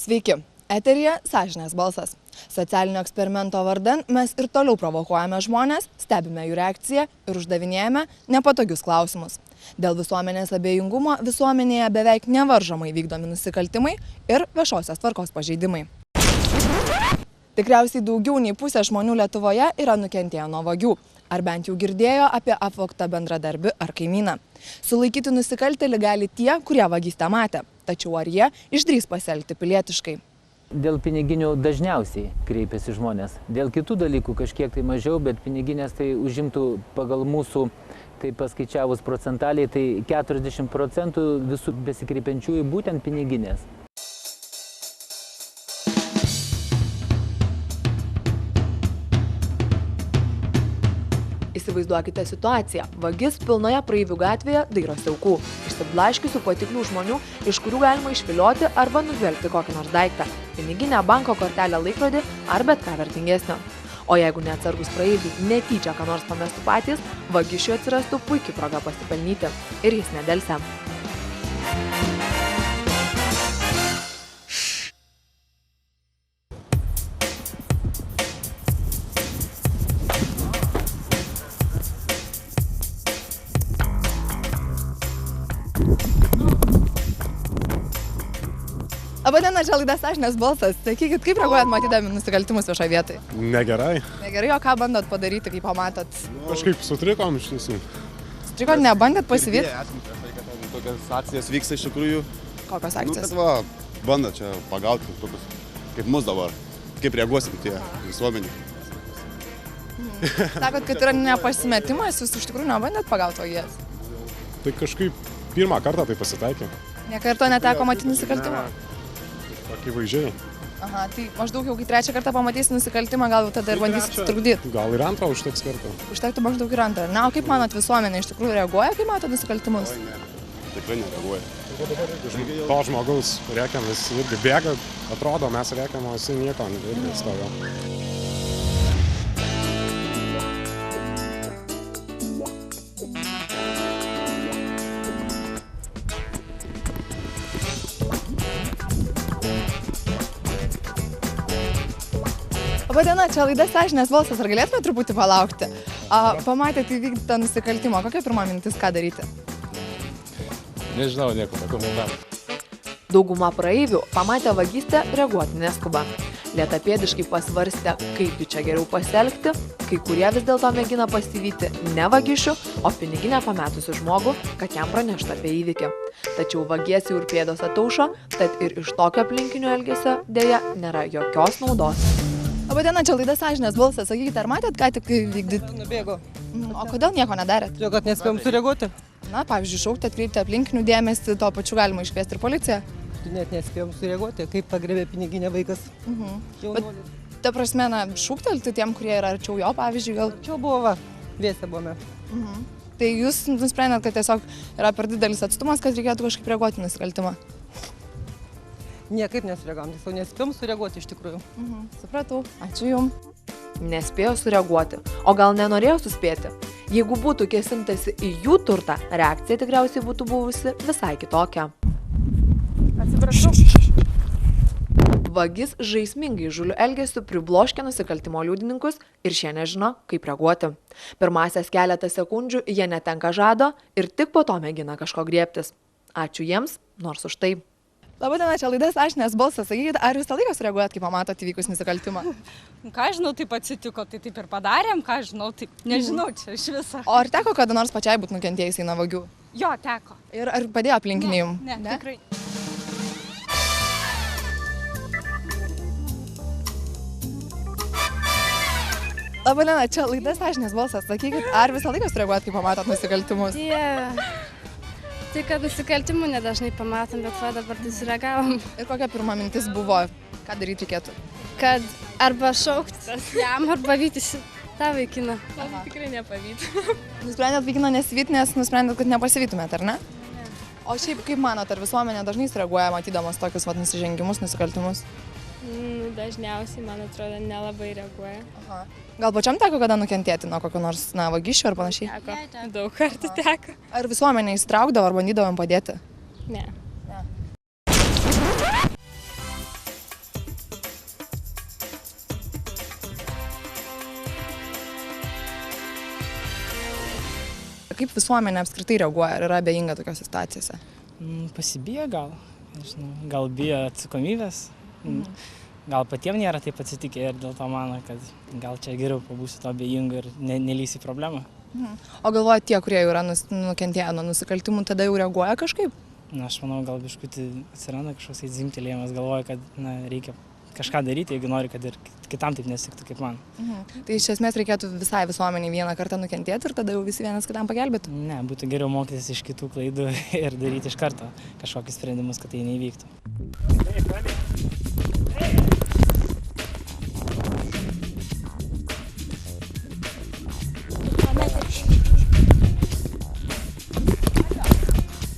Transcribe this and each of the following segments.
Sveiki, eteryje Sąžinės balsas. Socialinio eksperimento vardan mes ir toliau provokuojame žmonės, stebime jų reakciją ir uždavinėjame nepatogius klausimus. Dėl visuomenės abejingumo visuomenėje beveik nevaržomai vykdomi nusikaltimai ir viešosios tvarkos pažeidimai. Tikriausiai daugiau nei pusė žmonių Lietuvoje yra nukentėję nuo vagių, ar bent jau girdėjo apie apvogtą bendradarbį ar kaimyną. Sulaikyti nusikaltėlį gali tie, kurie vagystę matė, tačiau ar jie išdrįs pasielgti pilietiškai. Dėl piniginių dažniausiai kreipiasi žmonės. Dėl kitų dalykų kažkiek tai mažiau, bet piniginės tai užimtų pagal mūsų, tai paskaičiavus procentaliai, tai 40% visų besikreipiančiųjų būtent piniginės. Įsivaizduokite situaciją. Vagis pilnoje praeivių gatvėje dairosi aukų, išsiblaškiusių patiklių žmonių, iš kurių galima išvilioti arba nugvelbti kokį nors daiktą, piniginę, banko kortelę, laikrodį ar bet ką vertingesnio. O jeigu neatsargus praeiviai netyčia ką nors pamestų patys, vagišiui atsirastų puikiai proga pasipelnyti. Ir jis nedelsia. Labadiena, čia laida Sąžinės balsas. Sakykit, kaip reaguojat matydami nusikaltimus viešoje vietoje? Negerai. Negerai, o ką bandot padaryti, kai pamatot? Kažkaip sutrikom iš tiesų. Sutrikot, nebandėt pasivyti? Tokias akcijas vyksta iš tikrųjų. Kokios Nu, akcijos? kad va, bando čia pagauti tokius, kaip mus dabar. Kaip reaguosim tie visuomenį. Sakot, kad yra nepasimetimas, jūs iš tikrųjų nebandėt pagauti vagijas? Tai kažkaip pirmą kartą tai pasitaikė. Niekarto neteko matyti nusikaltimą? Akivaizdžiai. Aha, tai maždaug jau kai trečią kartą pamatysi nusikaltimą, gal jau tada ir bandysit sutrukdyti. Gal ir antrą užteks kartą. Užtektų maždaug ir antrą. Na, o kaip manot, visuomenė iš tikrųjų reaguoja, kai mato nusikaltimus? Oi, ne. Tikrai nereaguoja. To žmogaus rėkiam, jis irgi bėga, atrodo, mes rėkiam, o jis nieko irgi stojo. Labadiena, čia laida Sąžinės balsas, ar galėtume truputį palaukti? Pamatėte įvykdytą nusikaltimą, kokia pirma mintis, ką daryti? Nežinau, nieko, komentarų. Dauguma praeivių pamatę vagystę reaguoti neskuba. Lėtapėdiškai pasvarstę, kaip čia geriau pasielgti, kai kurie vis dėlto mėgina pasivyti ne vagišių, o piniginę pametusių žmogų, kad jam praneštų apie įvykį. Tačiau vagies jau ir pėdos ataušo, tad ir iš tokio aplinkinio elgesio dėja nėra jokios naudos. Labadiena, čia laida Sąžinės balsas. Sakykite, ar matėt, ką tik vykdyti? Nubėgo. O kodėl nieko nedarėt? Todėl, kad nespėjom sureaguoti. Na, pavyzdžiui, šaukti, atkreipti aplinkinių dėmesį, tuo pačiu galima iškviesti ir policiją. Net nespėjom sureaguoti, kaip pagrėbė piniginę vaikas. Jaunuolis. Ta prasme, na, šūktelti tiem, kurie yra arčiau jo, pavyzdžiui, gal. Čia buvo va, dviese buvome. Tai jūs nusprendėt, kad tiesiog yra per didelis atstumas, kad reikėtų kažkaip reaguoti į nusikaltimą. Niekaip nesureagavom, tiesiog nespėjom sureaguoti iš tikrųjų. Supratau. Ačiū jum. Nespėjo sureaguoti, o gal nenorėjo suspėti. Jeigu būtų kėsintasi į jų turtą, reakcija tikriausiai būtų buvusi visai kitokia. Atsiprašau. Vagis žaismingai įžūliu elgesiu pribloškė nusikaltimo liudininkus ir šie nežino, kaip reaguoti. Pirmasias keletą sekundžių jie netenka žado ir tik po to mėgina kažko griebtis. Ačiū jiems, nors už tai. Labadiena, čia laida Sąžinės balsas. Sakykit, ar visą laiką sureaguojat, kai pamatot įvykus nusikaltimą? Ką žinau, taip atsitiko, tai taip ir padarėm, ką žinau, taip nežinau čia iš viso. O ar teko kada nors pačiai būti nukentėjusiai nuo vagių? Jo, teko. Ir ar padėjo aplinkiniai jums? Ne, tikrai. Labadiena, čia laida Sąžinės balsas. Sakykit, ar visą laiką sureaguojat, kai pamatot nusikaltimus? Tai, kad nusikaltimų nedažnai pamatom, bet va dabar tai sureagavom. Ir kokia pirma mintis buvo, ką daryti reikėtų? Kad arba šauktis jam, arba vytis tą vaikiną. Tikrai nepavyti. Nusprendėt vaikiną nesivyti, nes nusprendėt, kad nepasivytumėt, ar ne? O šiaip, kaip manot, ar visuomenė dažnai sureaguoja matydamas tokius nusižengimus, nusikaltimus? Dažniausiai, man atrodo, nelabai reaguoja. Aha. Gal pačiam teko kada nukentėti nuo kokio nors vagysčių ar panašiai? Teko. Daug kartų teko. Ar visuomenė įsitraukdavo ar bandydavo jam padėti? Ne. kaip visuomenė apskritai reaguoja, ar yra abejinga tokiose situacijose? Pasibijo gal, nežinau, gal bijo atsakomybės, gal patiems nėra taip atsitikę ir dėl to mano, kad gal čia geriau pabūsiu to abejingu ir nelysi problemą. O galvoja, tie, kurie jau yra nukentėję nuo nusikaltimų, tada jau reaguoja kažkaip? Aš manau, gal biškutį atsiranda kažkoks dzimtelėjimas, galvoja, kad reikia kažką daryti, jeigu nori, kad ir kitam taip nesiktų kaip man. Tai iš esmės reikėtų visai visuomeniai vieną kartą nukentėti ir tada jau visi vienas kitam pagelbėtų? Ne, būtų geriau mokytis iš kitų klaidų ir daryti iš karto kažkokius sprendimus, kad tai neįvyktų.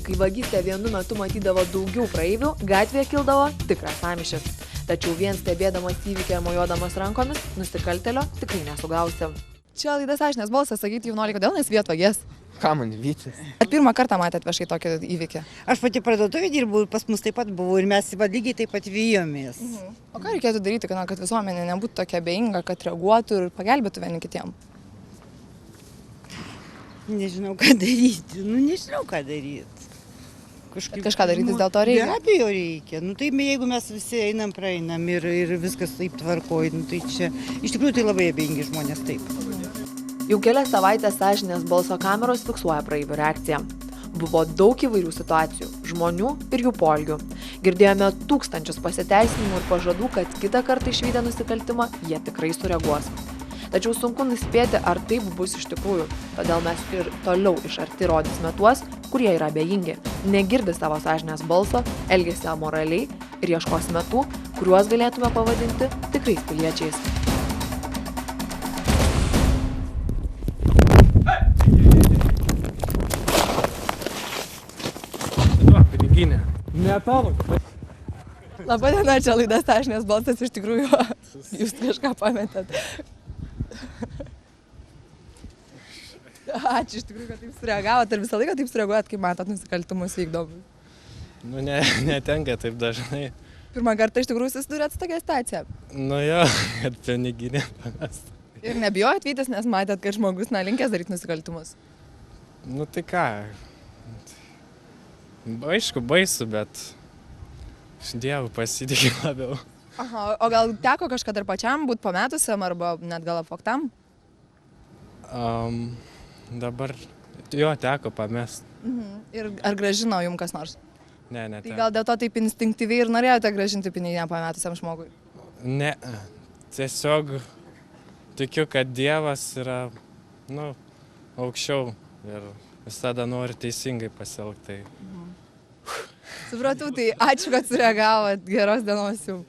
Kai vagystę vienu metu matydavo daugiau praeivių, gatvėje kildavo tikras sąmyšis. Tačiau vien stebėdamas įvykį ir mojuodamas rankomis, nusikaltėlio tikrai nesugausi. Čia laida Sąžinės balsas, sakyti jaunuoliai, kodėl nesvijot vagės? Ką man vytis? Ar pirmą kartą matėt viešai tokį įvykį? Aš pati parduotuvė dirbau ir pas mus taip pat buvo ir mes lygiai taip pat vijomės. O ką reikėtų daryti, kad visuomenė nebūtų tokia abejinga, kad reaguotų ir pagelbėtų vieni kitiem? Nežinau, ką daryti. Nežinau, ką daryti. Kažką daryti dėl to reikia? Be abejo reikia. Taip, jeigu mes visi einam, praeinam ir viskas taip tvarkoj, tai čia iš tikrųjų tai labai abejingi žmonės taip. Jau kelias savaitės Sąžinės balso kameros fiksuoja praeivių reakciją. Buvo daug įvairių situacijų, žmonių ir jų poelgių. Girdėjome tūkstančius pasiteisinimų ir pažadų, kad kitą kartą išvydę nusikaltimą jie tikrai sureaguos. Tačiau sunku nuspėti, ar taip bus iš tikrųjų. Todėl mes ir toliau iš arti rodysime tuos, kurie yra abejingi, negirdi savo sąžinės balso, elgiasi amoraliai ir ieškosime tų, kuriuos galėtume pavadinti tikrais piliečiais. Piniginė. Ne tavo. Labadiena, čia laida Sąžinės balsas, iš tikrųjų jūs kažką pametėt. Ačiū iš tikrųjų, kad taip sureagavot ir visą laiką taip sureaguojat, kai matot nusikaltimus vykdomus. Netenka taip dažnai. Pirmą kartą iš tikrųjų susidūrėt su tokia situacija. Jo, kad piniginė pamest. Ir nebijojat vytis, nes matėt, kad žmogus linkęs daryti nusikaltimus. Tai ką, aišku, baisu, bet Dievu pasitikiu labiau. Aha, o gal teko kažką dar pačiam būti pametusiam arba net gal apvogtam? Dabar jo teko pamest. Ir ar grąžino jums kas nors? Ne. Tai gal dėl to taip instinktyviai ir norėjote grąžinti piniginę pametusiam žmogui? Ne, tiesiog tikiu, kad Dievas yra, aukščiau ir visada nori teisingai pasielgti. Supratau, tai ačiū, kad sureagavot. Geros dienos jums.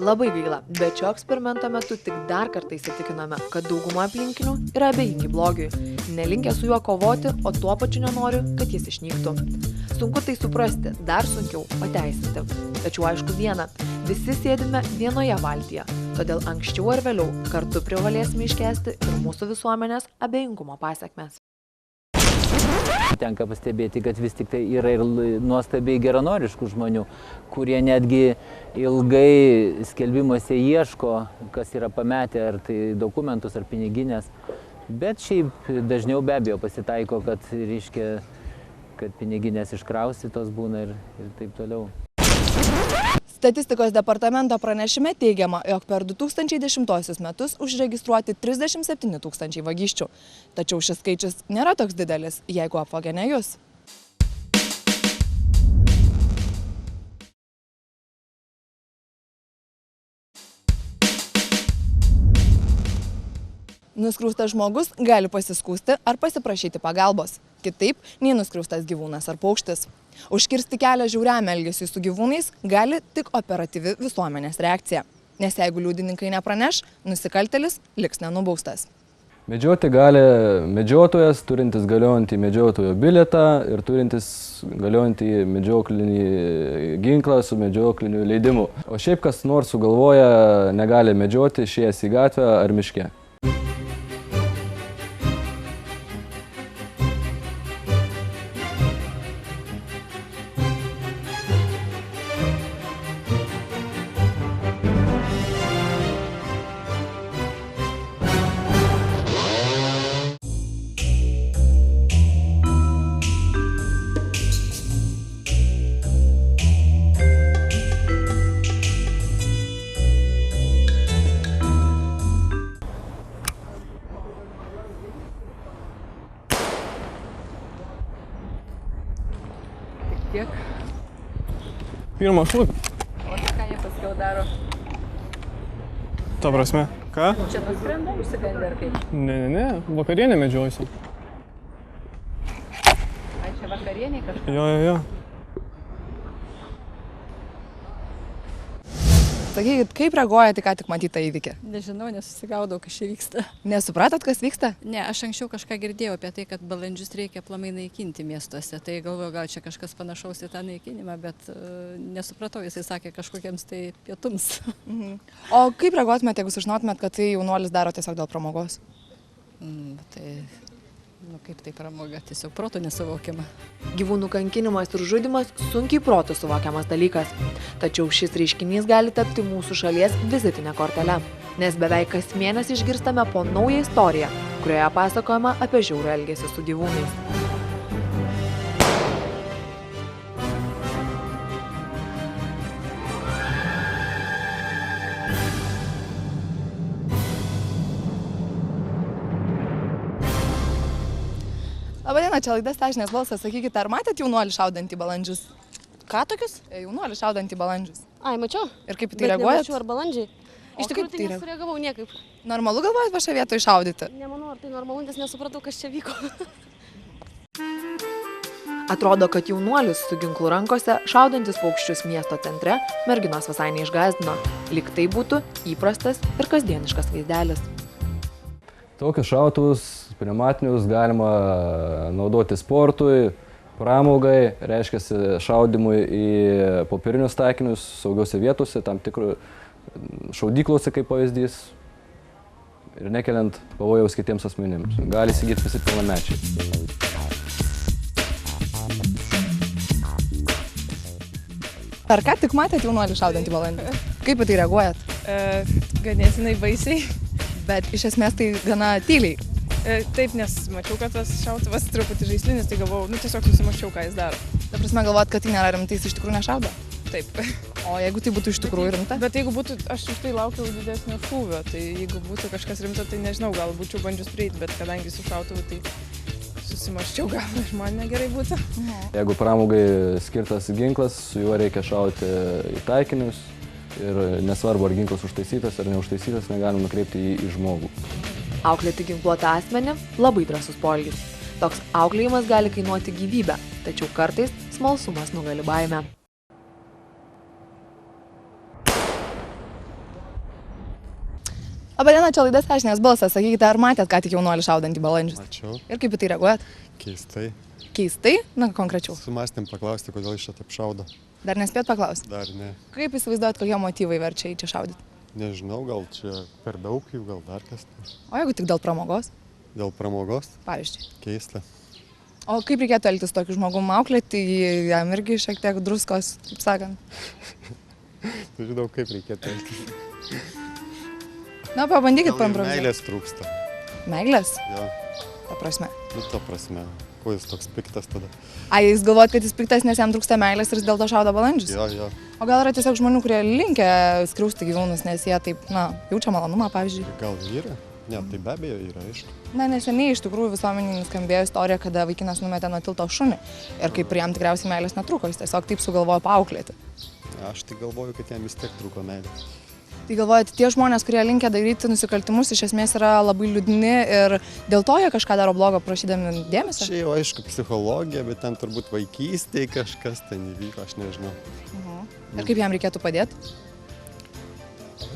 Labai gaila, bet šio eksperimento metu tik dar kartą įsitikiname, kad dauguma aplinkinių yra abejingi blogiui, nelinkę su juo kovoti, o tuo pačiu nenori, kad jis išnyktų. Sunku tai suprasti, dar sunkiau pateisinti. Tačiau aišku viena, visi sėdime vienoje valtyje, todėl anksčiau ar vėliau kartu privalėsime iškęsti ir mūsų visuomenės abejingumo pasekmes. Tenka pastebėti, kad vis tik tai yra ir nuostabiai geranoriškų žmonių, kurie netgi ilgai skelbimuose ieško, kas yra pametę, ar tai dokumentus, ar piniginės. Bet šiaip dažniau be abejo pasitaiko, kad piniginės iškraustytos būna ir taip toliau. Statistikos departamento pranešime teigiama, jog per 2010 metus užregistruoti 37 000 vagysčių. Tačiau šis skaičius nėra toks didelis, jeigu apvogė ne jūs. Nuskriaustas žmogus gali pasiskųsti ar pasiprašyti pagalbos, kitaip nei nuskriaustas gyvūnas ar paukštis. Užkirsti kelią žiauriam elgesiui su gyvūnais gali tik operatyvi visuomenės reakcija, nes jeigu liudininkai nepraneš, nusikaltėlis liks nenubaustas. Medžioti gali medžiotojas, turintis galiojantį medžiotojo bilietą ir turintis galiojantį medžioklinį ginklą su medžiokliniu leidimu. O šiaip kas nors sugalvoja, negali medžioti išėjęs į gatvę ar miške. Kiek? Pirmą šūkį. O tai ką jie paskiau daro? Ta prasme. Ką? Čia nusprendė užsigandę ar kaip? Ne, vakarienę medžiojusi. Ai, čia vakarieniai kažkas? Jo. Sakykit, kaip reaguojate ką tik matytą įvykį? Nežinau, nesusigaudau, kas čia vyksta. Nesupratot, kas vyksta? Ne, aš anksčiau kažką girdėjau apie tai, kad balandžius reikia aplamai naikinti miestuose. Tai galvoju, gal čia kažkas panašaus į tą naikinimą, bet nesupratau, jisai sakė kažkokiems tai pietums. O kaip reaguotumėte, jeigu sužinotumėt, kad tai jaunuolis daro tiesiog dėl pramogos? Tai, kaip tai pramoga, tiesiog proto nesuvokiama. Gyvūnų kankinimas ir žudimas sunkiai protu suvokiamas dalykas. Tačiau šis reiškinys gali tapti mūsų šalies vizitinė kortele. Nes beveik kas mėnesį išgirstame po naują istoriją, kurioje pasakojama apie žiaurų elgesį su gyvūnais. Labadiena, čia laida Sąžinės balsas. Sakykite, ar matėt jaunuolį šaudantį balandžius? Ką tokius? Jaunuolį šaudantį balandžius. Ai, mačiau. Ir kaip į tai reaguojat? Nemačiau, ar balandžiai. Iš tikrųjų, tai nesureagavau niekaip. Normalu galvojat viešoje vietoje šaudyti? Nemanau, ar tai normalu, nes nesupratau, kas čia vyko. Atrodo, kad jaunuolis su ginklu rankose, šaudantis paukščius miesto centre, merginos visai neišgąsdino. Lyg tai būtų įprastas ir kasdieniškas vaizdelis. Tokius šautuvus, pneumatinius galima naudoti sportui, pramogai, reiškia šaudimui į popierinius taikinius, saugiausiose vietose, tam tikrų šaudyklose kaip pavyzdys ir nekeliant pavojaus kitiems asmenims. Gali įsigyti visi pilnamečiai. Per ką tik matėt jaunuolį šaudantį balandį? Kaip į tai reaguojat? Ganėtinai baisiai. Bet iš esmės tai gana tyliai. Taip, nes mačiau, kad tas šautuvas truputį žaislinis, tai galvojau, tiesiog susimaščiau, ką jis daro. Ta prasme, galvojat, kad tai nėra rimtai, jis iš tikrųjų nešaudo? Taip. O jeigu tai būtų iš tikrųjų rimta? Bet jeigu būtų, aš už tai laukiau didesnio šūvio, tai jeigu būtų kažkas rimta, tai nežinau, gal būčiau bandžius prieiti, bet kadangi su šautuvu, tai susimaščiau, gal ir man negerai būtų. Jeigu pramogai skirtas ginklas, su juo reikia šauti į taikinius ir nesvarbu, ar ginklas užtaisytas ar neužtaisytas, negalim nukreipti jį į žmogų. Auklėti ginkluotą asmenį – labai drąsus poelgis. Toks auklėjimas gali kainuoti gyvybę, tačiau kartais smalsumas nugali baimę. Labadiena, čia laida Sąžinės balsas. Sakykite, ar matėt ką tik jaunuolį šaudantį balandžius? Mačiau. Ir kaip į tai reaguojat? Keistai. Keistai? Na, konkrečiau. Sumastėm paklausti, kodėl iš čia taip šaudo. Dar nespėt paklausti? Dar ne. Kaip įsivaizduojat, kokie motyvai verčia į čia šaudyti? Nežinau, gal čia per daug jų, gal dar kas. O jeigu tik dėl pramogos? Dėl pramogos? Pavyzdžiui. Keista. O kaip reikėtų elgtis tokiu žmogum, auklėti, jam irgi šiek tiek druskos, kaip sakant? Žinau, kaip reikėtų elgtis. Na, pabandykit paimprovizuoti. Meilės trūksta. Meilės? Jo. Ta prasme. Ta prasme. Kuo jis toks piktas tada? A, jūs galvojat, kad jis piktas, nes jam trūksta meilės ir jis dėl to šaudo balandžius? Jo. O gal yra tiesiog žmonių, kurie linkę skriausti gyvūnus, nes jie taip, jaučia malonumą, pavyzdžiui? Gal yra? Ne, tai be abejo yra, aišku. Na, neseniai iš tikrųjų visuomenėje nuskambėjo istorija, kada vaikinas numetė nuo tilto šunį ir kaip jam tikriausiai meilės netrūko, jis tiesiog taip sugalvojo paauklėti. Aš tai galvoju, kad jam vis tiek trūko meilės. Tai galvojat, tie žmonės, kurie linkę daryti nusikaltimus, iš esmės yra labai liūdni ir dėl to jie kažką daro blogo, prašydami dėmesio? Čia jau aišku psichologija, bet ten turbūt vaikystėje kažkas ten įvyko, aš nežinau. Ir kaip jam reikėtų padėti?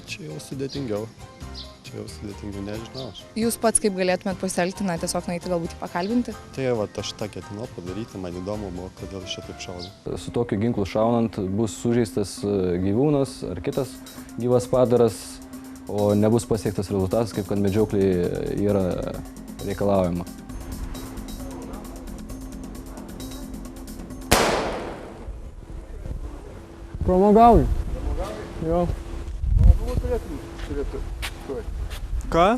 Čia jau sudėtingiau. Nežinau. Jūs pats kaip galėtumėt pasielgti, tiesiog nueiti galbūt jį pakalbinti? Tai aš tą ketinau padaryti, man įdomu buvo, kodėl iš čia taip šaudo. Su tokiu ginklu šaunant bus sužeistas gyvūnas ar kitas gyvas padaras, o nebus pasiektas rezultatas, kaip kad medžioklėje yra reikalaujama. Pramogauju. Jo. Nemalonumą turėtų. Ką?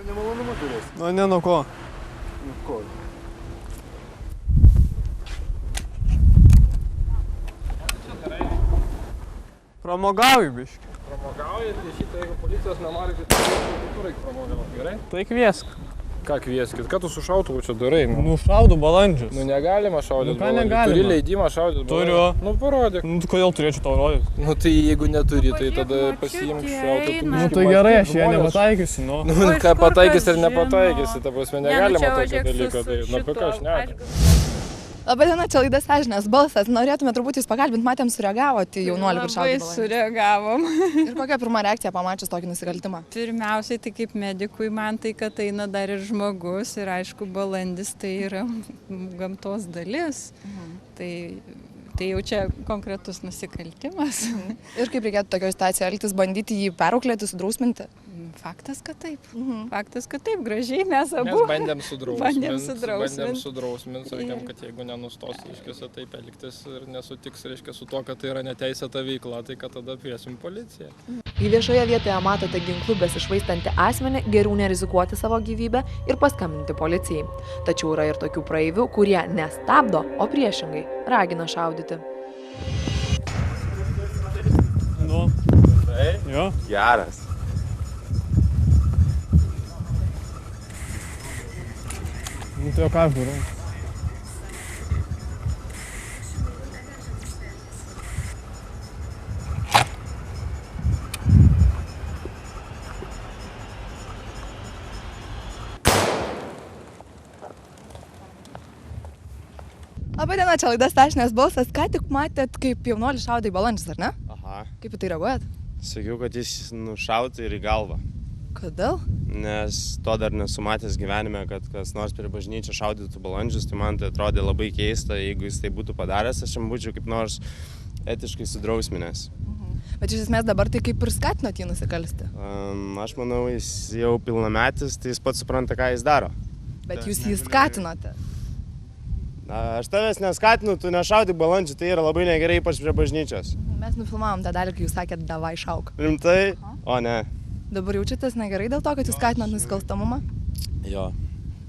Nemalonumą turėsi. Ne nuo ko. Nuo ko? Pramogauju biškį. Pramogauju, tai šitą, jeigu policijos nenori, tai tu reikia pramogauti, gerai? Tai kviesk. Ką kvieskit, ką tu su šautuvu čia darai? Nu, šaudu balandžius. Nu, negalima šaudyti Nu, ką balandžius. negalima? Turi leidimą šaudyti Turiu. balandžius? Nu, parodyk. Nu, tai kodėl turėčiau tau rodyti? Nu, tai jeigu neturi, tai tada pasiimk šautuvą. Nu, tai gerai, aš ją nepataikysiu, nu. Nu, ką pataikysi ir nepataikysi, ta prasme, negalima tokio dalyko. Tai, nu, apie ką aš nekalbu. Labadiena, čia laida Sąžinės balsas. Norėtume turbūt jūs pakalbinti, matėm, sureagavote į jaunuolį, kur šaudė balandžius. Sureagavom. Ir kokia pirma reakcija pamačius tokį nusikaltimą? Pirmiausiai, tai kaip medikui man tai, kad eina dar ir žmogus ir aišku, balandis tai yra gamtos dalis. Tai jau čia konkretus nusikaltimas. Ir kaip reikėtų tokio situacijoje elgtis, bandyti jį perauklėti, sudrausminti? Faktas, kad taip. Faktas, kad taip, gražiai mes abu. Mes bandėm sudrausminti. Bandėm sudrausminti, sakėm, kad jeigu nenustos, reiškia, taip elgtis ir nesutiks, reiškia, su to, kad tai yra neteisėta veikla, tai kad tada kviesim policiją. Jei viešoje vietoje matote ginklų besišvaistantį asmenį, geriau nerizikuoti savo gyvybę ir paskambinti policijai. Tačiau yra ir tokių praeivių, kurie nestabdo, o priešingai ragina šaudyti. Nu. Jo. Geras. Nu, tai jau ką aš darau? Labadiena, čia laida Sąžinės balsas. Ką tik matėt, kaip jaunuolis šaudė į balandžius, ar ne? Aha. Kaip į tai reaguojat? Sakiau, kad jis nušautų ir į galvą. Kodėl? Nes to dar nesu matęs gyvenime, kad kas nors prie bažnyčią šaudytų balandžius, tai man tai atrodė labai keista, jeigu jis tai būtų padaręs, aš jam būčiau kaip nors etiškai sudrausminęs. Bet iš esmės dabar tai kaip ir skatinot jį nusikalsti? Aš manau, jis jau pilnametis, tai jis pats supranta, ką jis daro. Bet jūs jį skatinote? Aš tavęs neskatinu, tu nešaudyk balandžių, tai yra labai negerai, ypač prie bažnyčios. Mes nufilmavom tą dalį, kai jūs sakėt, davai šauk. Rimtai? O ne. Dabar jaučiatės negerai dėl to, kad jūs skatinat nusikalstamumą? Jo.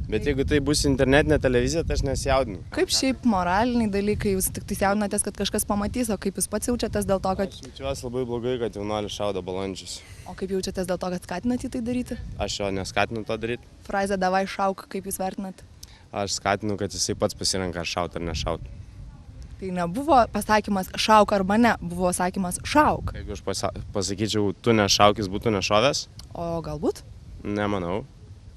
Bet jeigu tai bus internetinė televizija, tai aš nesijaudinu. Kaip šiaip moraliniai dalykai, jūs tik tai jaudinatės, kad kažkas pamatys, o kaip jūs pats jaučiatės dėl to, kad... Aš jaučiuosi labai blogai, kad jaunuolis šaudo balandžius. O kaip jaučiatės dėl to, kad skatinat jį tai daryti? Aš jo neskatinu to daryti. Frazę davai šauk, kaip jūs vertinat? Aš skatinu, kad jisai pats pasirenka ar šaut ar nešaut. Tai nebuvo pasakymas šauk arba ne, buvo sakymas šauk. Jeigu aš pasakyčiau, tu nešauk, jis būtų nešovęs? O galbūt? Nemanau.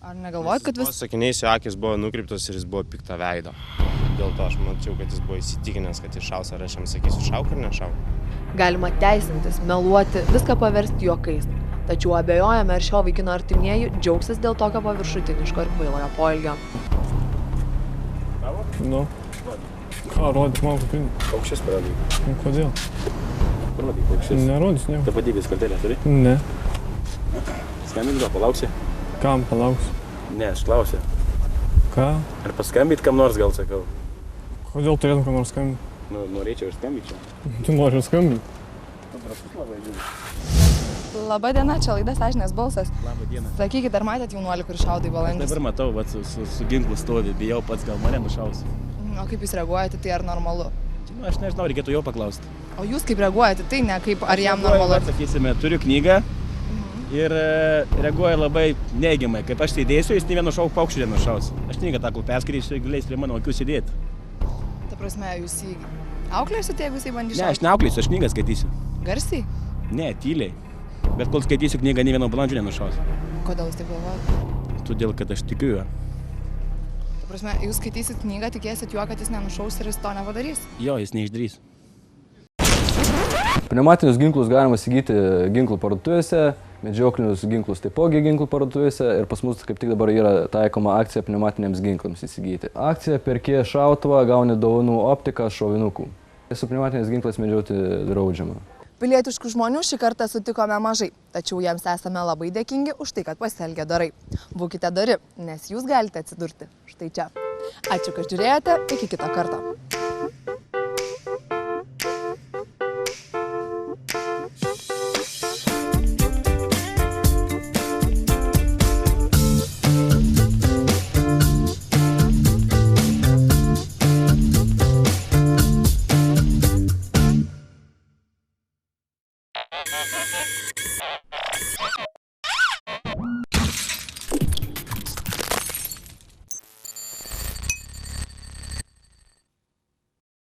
Ar negalvojat, kad vis... Sakiniais jo akis buvo nukreiptos ir jis buvo pikto veido. Dėl to aš mačiau, kad jis buvo įsitikinęs, kad jis šaus, ar aš jam sakysiu šauk ar nešauk. Galima teisintis, meluoti, viską paversti juokais. Tačiau abejojame, ar šio vaikino artimieji džiaugsis dėl tokio paviršutiniško ir kvailojo poelgio. Nu. Ką rodyk man kupinį? Paukščius parodyk. Nu, kodėl? Parodyk paukščius. Nerodys nieko. Tapatybės kortelę turi? Ne. Skambint gal palauksi? Kam palauksiu? Ne, aš klausiu. Ką? Ar paskambit kam nors gal sakau? Kodėl turėtum kam nors skambinti? Nu, norėčiau ir skambinčiau. Tu nori ir skambinti? Paprastus labai žiūrėjau. Labadiena, čia laida Sąžinės balsas. Labą dieną. Sakykit, ar matėt jaunuolį, kur šaudė į balandžius? Dabar matau, vat, su ginklu stovi, bijau pats, gal mane nušaus. O kaip jūs reaguojate, tai ar normalu? Nu, aš nežinau, reikėtų jo paklausti. O jūs kaip reaguojate, tai ne kaip ar jam normalu? Sakysime, turiu knygą ir reaguoju labai neigiamai. Kaip aš sėdėsiu, jis ne vienu šauk paukščių nenušaus. Aš knygą tą perskaitysiu ir galės prie mano akių sėdėti. Ta prasme, jūs jį auklėsite, jeigu jisai bandys šauti? Ne, aš neauklėsiu, aš knygą skaitysiu. Garsiai? Ne, tyliai. Bet kol skaitysiu knygą, ne vieno balandžio nenušaus. Kodėl jūs taip galvojate? Todėl, kad aš tikiu juo. Ta prasme, jūs skaitysit knygą, tikėsit juo, kad jis nenušaus ir jis to nepadarys? Jo, jis neišdrys. Pneumatinius ginklus galima įsigyti ginklų parduotuvėse, medžioklinius ginklus taipogi ginklų parduotuvėse ir pas mus kaip tik dabar yra taikoma akcija pneumatiniams ginklams įsigyti. Akcija perki šautuvą, gauni dovanų optiką, šovinukų. Su pneumatiniais ginklais medžioti draudžiama. Pilietiškų žmonių šį kartą sutikome mažai, tačiau jiems esame labai dėkingi už tai, kad pasielgė dorai. Būkite dori, nes jūs galite atsidurti štai čia. Ačiū, kad žiūrėjote, iki kito karto.